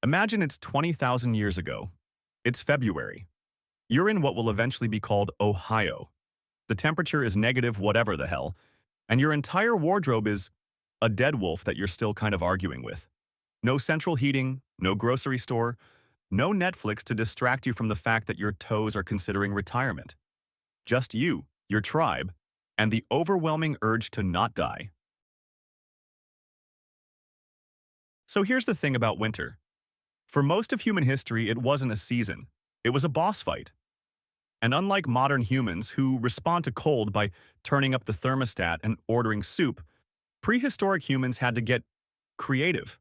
Imagine it's 20,000 years ago. It's February. You're in what will eventually be called Ohio. The temperature is negative whatever the hell, and your entire wardrobe is a dead wolf that you're still kind of arguing with. No central heating, no grocery store, no Netflix to distract you from the fact that your toes are considering retirement. Just you, your tribe, and the overwhelming urge to not die. So here's the thing about winter. For most of human history, it wasn't a season. It was a boss fight. And unlike modern humans who respond to cold by turning up the thermostat and ordering soup, prehistoric humans had to get creative.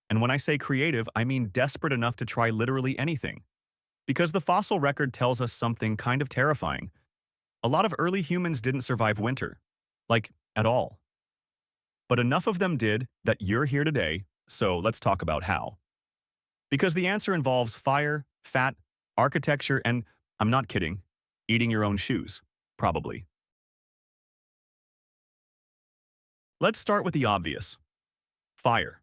And when I say creative, I mean desperate enough to try literally anything. Because the fossil record tells us something kind of terrifying. A lot of early humans didn't survive winter. Like, at all. But enough of them did that you're here today, so let's talk about how. Because the answer involves fire, fat, architecture, and, I'm not kidding, eating your own shoes, probably. Let's start with the obvious. Fire.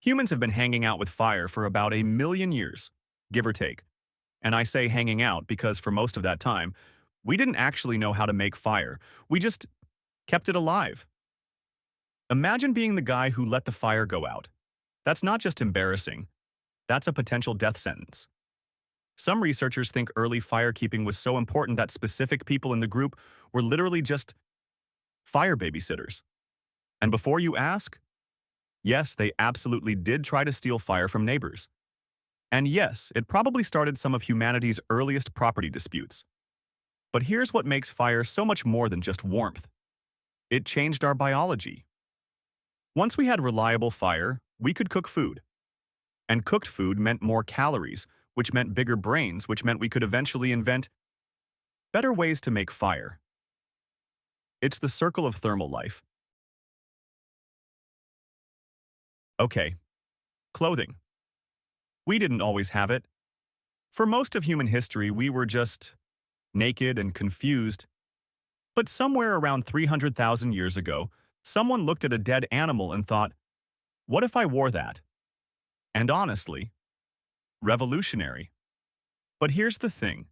Humans have been hanging out with fire for about 1 million years, give or take. And I say hanging out because for most of that time, we didn't actually know how to make fire. We just kept it alive. Imagine being the guy who let the fire go out. That's not just embarrassing. That's a potential death sentence. Some researchers think early firekeeping was so important that specific people in the group were literally just fire babysitters. And before you ask, yes, they absolutely did try to steal fire from neighbors. And yes, it probably started some of humanity's earliest property disputes. But here's what makes fire so much more than just warmth. It changed our biology. Once we had reliable fire, we could cook food. And cooked food meant more calories, which meant bigger brains, which meant we could eventually invent better ways to make fire. It's the circle of thermal life. Okay, clothing. We didn't always have it. For most of human history, we were just naked and confused. But somewhere around 300,000 years ago, someone looked at a dead animal and thought, what if I wore that? And honestly, revolutionary. But here's the thing.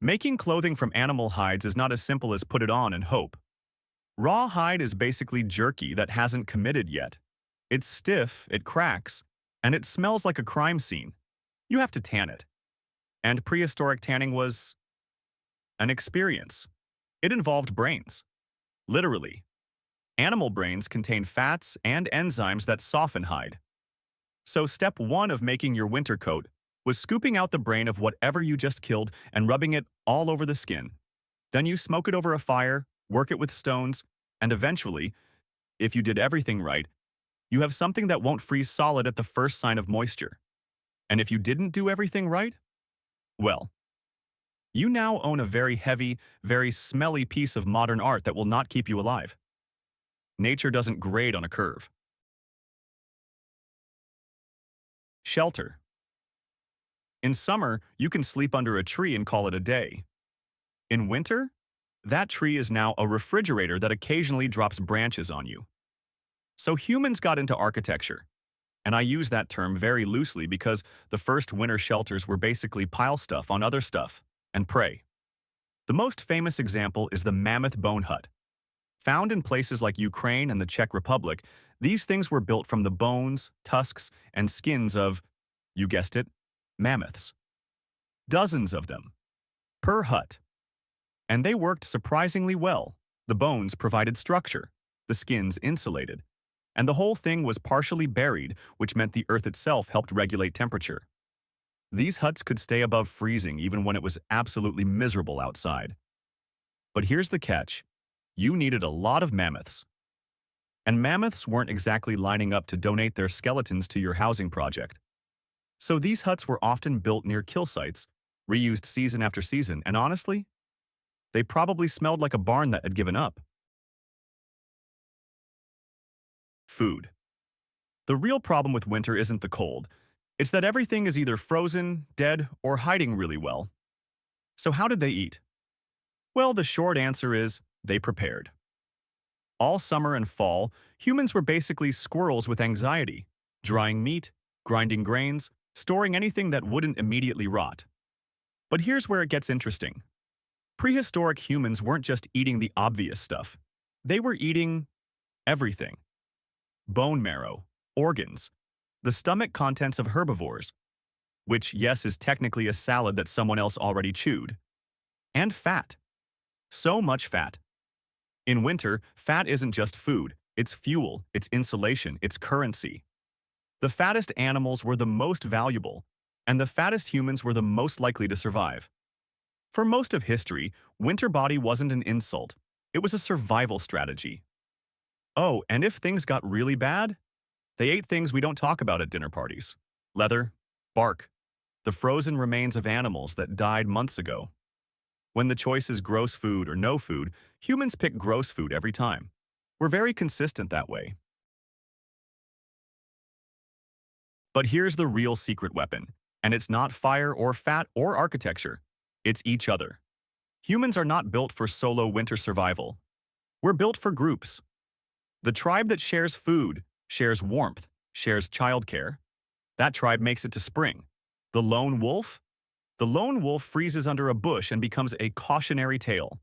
Making clothing from animal hides is not as simple as put it on and hope. Raw hide is basically jerky that hasn't committed yet. It's stiff, it cracks, and it smells like a crime scene. You have to tan it. And prehistoric tanning was an experience. It involved brains. Literally. Animal brains contain fats and enzymes that soften hide. So step one of making your winter coat was scooping out the brain of whatever you just killed and rubbing it all over the skin. Then you smoke it over a fire, work it with stones, and eventually, if you did everything right, you have something that won't freeze solid at the first sign of moisture. And if you didn't do everything right, well, you now own a very heavy, very smelly piece of modern art that will not keep you alive. Nature doesn't grade on a curve. Shelter. In summer, you can sleep under a tree and call it a day. In winter, that tree is now a refrigerator that occasionally drops branches on you. So humans got into architecture. And I use that term very loosely because the first winter shelters were basically pile stuff on other stuff and prey. The most famous example is the Mammoth bone hut. Found in places like Ukraine and the Czech Republic, these things were built from the bones, tusks, and skins of, you guessed it, mammoths. Dozens of them. Per hut. And they worked surprisingly well. The bones provided structure, the skins insulated, and the whole thing was partially buried, which meant the earth itself helped regulate temperature. These huts could stay above freezing even when it was absolutely miserable outside. But here's the catch. You needed a lot of mammoths. And mammoths weren't exactly lining up to donate their skeletons to your housing project. So these huts were often built near kill sites, reused season after season, and honestly, they probably smelled like a barn that had given up. Food. The real problem with winter isn't the cold. It's that everything is either frozen, dead, or hiding really well. So how did they eat? Well, the short answer is they prepared. All summer and fall, humans were basically squirrels with anxiety, drying meat, grinding grains, storing anything that wouldn't immediately rot. But here's where it gets interesting. Prehistoric humans weren't just eating the obvious stuff. They were eating everything. Bone marrow, organs, the stomach contents of herbivores, which, yes, is technically a salad that someone else already chewed, and fat. So much fat. In winter, fat isn't just food. It's fuel, it's insulation, it's currency. The fattest animals were the most valuable, and the fattest humans were the most likely to survive. For most of history, winter body wasn't an insult. It was a survival strategy. Oh, and if things got really bad, they ate things we don't talk about at dinner parties. Leather, bark, the frozen remains of animals that died months ago. When the choice is gross food or no food, humans pick gross food every time. We're very consistent that way. But here's the real secret weapon, and it's not fire or fat or architecture. It's each other. Humans are not built for solo winter survival. We're built for groups. The tribe that shares food, shares warmth, shares childcare. That tribe makes it to spring. The lone wolf? The lone wolf freezes under a bush and becomes a cautionary tale.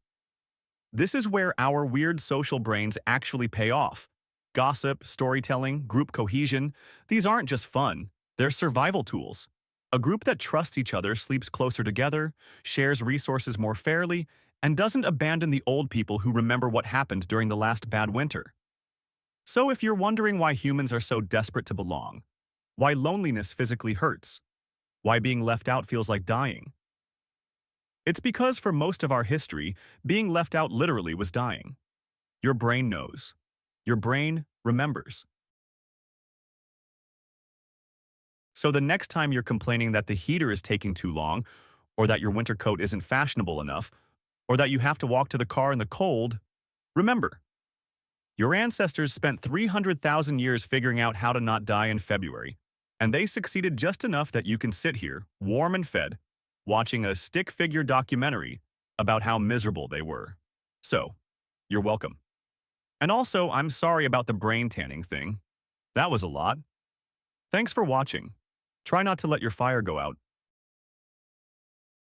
This is where our weird social brains actually pay off. Gossip, storytelling, group cohesion, these aren't just fun, they're survival tools. A group that trusts each other sleeps closer together, shares resources more fairly, and doesn't abandon the old people who remember what happened during the last bad winter. So if you're wondering why humans are so desperate to belong, why loneliness physically hurts, why being left out feels like dying, it's because for most of our history, being left out literally was dying. Your brain knows. Your brain remembers. So the next time you're complaining that the heater is taking too long, or that your winter coat isn't fashionable enough, or that you have to walk to the car in the cold, remember, your ancestors spent 300,000 years figuring out how to not die in February, and they succeeded just enough that you can sit here, warm and fed, watching a stick figure documentary about how miserable they were. So, you're welcome. And also, I'm sorry about the brain tanning thing. That was a lot. Thanks for watching. Try not to let your fire go out.